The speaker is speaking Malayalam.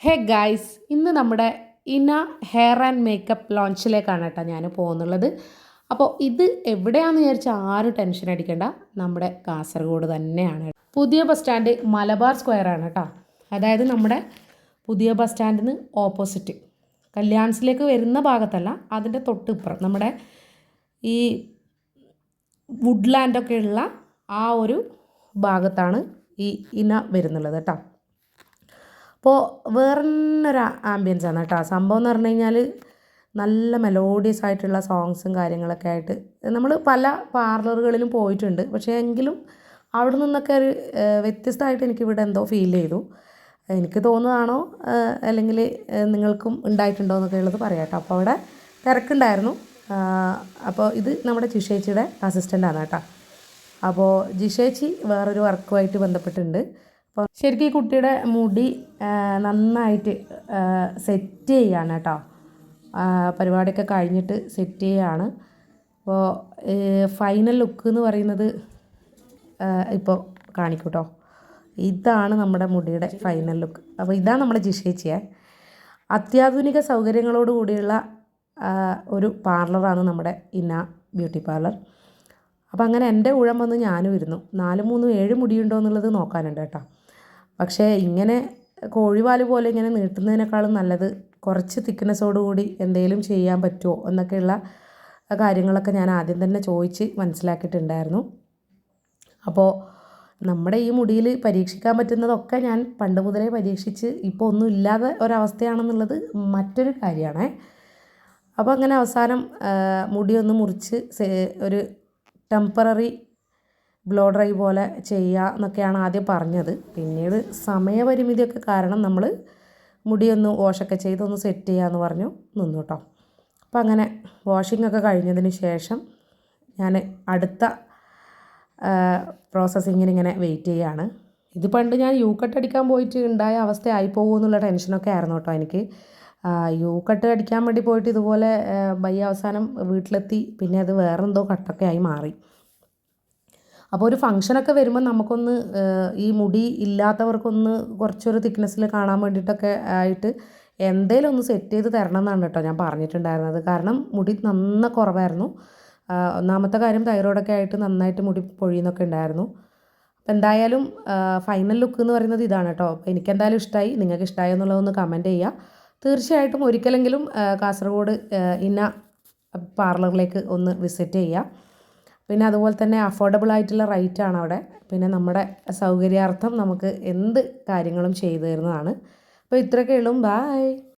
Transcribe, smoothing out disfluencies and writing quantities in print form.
ഹേ ഗായ്സ്, ഇന്ന് നമ്മുടെ ഇന ഹെയർ ആൻഡ് മേക്കപ്പ് ലോഞ്ചിലേക്കാണ് കേട്ടോ ഞാൻ പോകുന്നുള്ളത്. അപ്പോൾ ഇത് എവിടെയാണെന്ന് വിചാരിച്ചാൽ ആരും ടെൻഷൻ അടിക്കേണ്ട, നമ്മുടെ കാസർഗോഡ് തന്നെയാണ്. പുതിയ ബസ് സ്റ്റാൻഡ് മലബാർ സ്ക്വയർ ആണ് കേട്ടോ. അതായത് നമ്മുടെ പുതിയ ബസ് സ്റ്റാൻഡിന് ഓപ്പോസിറ്റ് കല്യാൺസിലേക്ക് വരുന്ന ഭാഗത്തല്ല, അതിൻ്റെ തൊട്ടിപ്പുറം നമ്മുടെ ഈ വുഡ്ലാൻഡൊക്കെ ഉള്ള ആ ഒരു ഭാഗത്താണ് ഈ ഇന വരുന്നുള്ളത് കേട്ടോ. അപ്പോൾ വേറൊരു ആംബിയൻസ് ആണ് കേട്ടോ. സംഭവം എന്ന് പറഞ്ഞു കഴിഞ്ഞാൽ നല്ല മെലോഡിയസ് ആയിട്ടുള്ള സോങ്സും കാര്യങ്ങളൊക്കെ ആയിട്ട് നമ്മൾ പല പാർലറുകളിലും പോയിട്ടുണ്ട്. പക്ഷേ എങ്കിലും അവിടെ നിന്നൊക്കെ ഒരു വ്യത്യസ്തമായിട്ട് എനിക്കിവിടെ എന്തോ ഫീൽ ചെയ്തു. എനിക്ക് തോന്നുന്നതാണോ അല്ലെങ്കിൽ നിങ്ങൾക്കും ഉണ്ടായിട്ടുണ്ടോ എന്നൊക്കെ ഉള്ളത് പറയാം കേട്ടോ. അപ്പോൾ അവിടെ തിരക്കുണ്ടായിരുന്നു. അപ്പോൾ ഇത് നമ്മുടെ ജിഷേച്ചിയുടെ അസിസ്റ്റൻ്റാണ് കേട്ടോ. അപ്പോൾ ജിഷേച്ചി വേറൊരു വർക്കുമായിട്ട് ബന്ധപ്പെട്ടിട്ടുണ്ട്. അപ്പോൾ ശരിക്കും ഈ കുട്ടിയുടെ മുടി നന്നായിട്ട് സെറ്റ് ചെയ്യുകയാണ് കേട്ടോ. പരിപാടിയൊക്കെ കഴിഞ്ഞിട്ട് സെറ്റ് ചെയ്യുകയാണ്. അപ്പോൾ ഫൈനൽ ലുക്ക് എന്ന് പറയുന്നത് ഇപ്പോൾ കാണിക്കും കേട്ടോ. ഇതാണ് നമ്മുടെ മുടിയുടെ ഫൈനൽ ലുക്ക്. അപ്പോൾ ഇതാണ് നമ്മുടെ ജിഷേച്ചിയെ. അത്യാധുനിക സൗകര്യങ്ങളോട് കൂടിയുള്ള ഒരു പാർലറാണ് നമ്മുടെ ഇന ബ്യൂട്ടി പാർലർ. അപ്പോൾ അങ്ങനെ എൻ്റെ ഊഴം വന്ന് ഞാനും ഇരുന്നു. 4, 3, 7 മുടിയുണ്ടോ എന്നുള്ളത് നോക്കാനുണ്ട് കേട്ടോ. പക്ഷേ ഇങ്ങനെ കോഴിവാല് പോലെ ഇങ്ങനെ നീട്ടുന്നതിനേക്കാളും നല്ലത് കുറച്ച് തിക്നെസ്സോടുകൂടി എന്തെങ്കിലും ചെയ്യാൻ പറ്റുമോ എന്നൊക്കെയുള്ള കാര്യങ്ങളൊക്കെ ഞാൻ ആദ്യം തന്നെ ചോദിച്ച് മനസ്സിലാക്കിയിട്ടുണ്ടായിരുന്നു. അപ്പോൾ നമ്മുടെ ഈ മുടിയിൽ പരീക്ഷിക്കാൻ പറ്റുന്നതൊക്കെ ഞാൻ പണ്ട് മുതലേ പരീക്ഷിച്ച് ഇപ്പോൾ ഒന്നും ഇല്ലാതെ ഒരവസ്ഥയാണെന്നുള്ളത് മറ്റൊരു കാര്യമാണ്. അപ്പോൾ അങ്ങനെ അവസാനം മുടിയൊന്ന് മുറിച്ച് ഒരു ടെമ്പററി ബ്ലോ ഡ്രൈ പോലെ ചെയ്യുക എന്നൊക്കെയാണ് ആദ്യം പറഞ്ഞത്. പിന്നീട് സമയപരിമിതിയൊക്കെ കാരണം നമ്മൾ മുടിയൊന്ന് വാഷൊക്കെ ചെയ്ത് ഒന്ന് സെറ്റ് ചെയ്യാമെന്ന് പറഞ്ഞു നിന്നു കേട്ടോ. അപ്പോൾ അങ്ങനെ വാഷിങ്ങൊക്കെ കഴിഞ്ഞതിന് ശേഷം ഞാൻ അടുത്ത പ്രോസസ്സിങ്ങിന് ഇങ്ങനെ വെയിറ്റ് ചെയ്യുകയാണ്. ഇത് പണ്ട് ഞാൻ യു കട്ട് അടിക്കാൻ പോയിട്ട് ഉണ്ടായ അവസ്ഥ ആയിപ്പോകുമോ എന്നുള്ള ടെൻഷനൊക്കെ ആയിരുന്നു കേട്ടോ എനിക്ക്. യു കട്ട് അടിക്കാൻ വേണ്ടി പോയിട്ട് ഇതുപോലെ അവസാനം വീട്ടിലെത്തി. പിന്നെ അത് വേറെന്തോ കട്ടൊക്കെ ആയി മാറി. അപ്പോൾ ഒരു ഫംഗ്ഷനൊക്കെ വരുമ്പോൾ നമുക്കൊന്ന് ഈ മുടി ഇല്ലാത്തവർക്കൊന്ന് കുറച്ചൊരു തിക്നെസ്സിൽ കാണാൻ വേണ്ടിയിട്ടൊക്കെ ആയിട്ട് എന്തെങ്കിലും ഒന്ന് സെറ്റ് ചെയ്ത് തരണം എന്നാണ് കേട്ടോ ഞാൻ പറഞ്ഞിട്ടുണ്ടായിരുന്നത്. കാരണം മുടി നന്ന കുറവായിരുന്നു. ഒന്നാമത്തെ കാര്യം തൈറോയ്ഡൊക്കെ ആയിട്ട് നന്നായിട്ട് മുടി പൊഴിയുന്നൊക്കെ ഉണ്ടായിരുന്നു. അപ്പോൾ എന്തായാലും ഫൈനൽ ലുക്ക് എന്ന് പറയുന്നത് ഇതാണ് കേട്ടോ. അപ്പോൾ എനിക്കെന്തായാലും ഇഷ്ടമായി. നിങ്ങൾക്ക് ഇഷ്ടമായോ എന്നുള്ളതൊന്ന് കമൻറ്റ് ചെയ്യുക. തീർച്ചയായിട്ടും ഒരിക്കലെങ്കിലും കാസർഗോഡ് ഇന പാർലറിലേക്ക് ഒന്ന് വിസിറ്റ് ചെയ്യുക. പിന്നെ അതുപോലെ തന്നെ അഫോർഡബിൾ ആയിട്ടുള്ള റേറ്റാണ് അവിടെ. പിന്നെ നമ്മുടെ സൗകര്യാർത്ഥം നമുക്ക് എന്ത് കാര്യങ്ങളും ചെയ്തു തരുന്നതാണ്. അപ്പോൾ ഇത്രയൊക്കെ ഉള്ളൂ. ബൈ.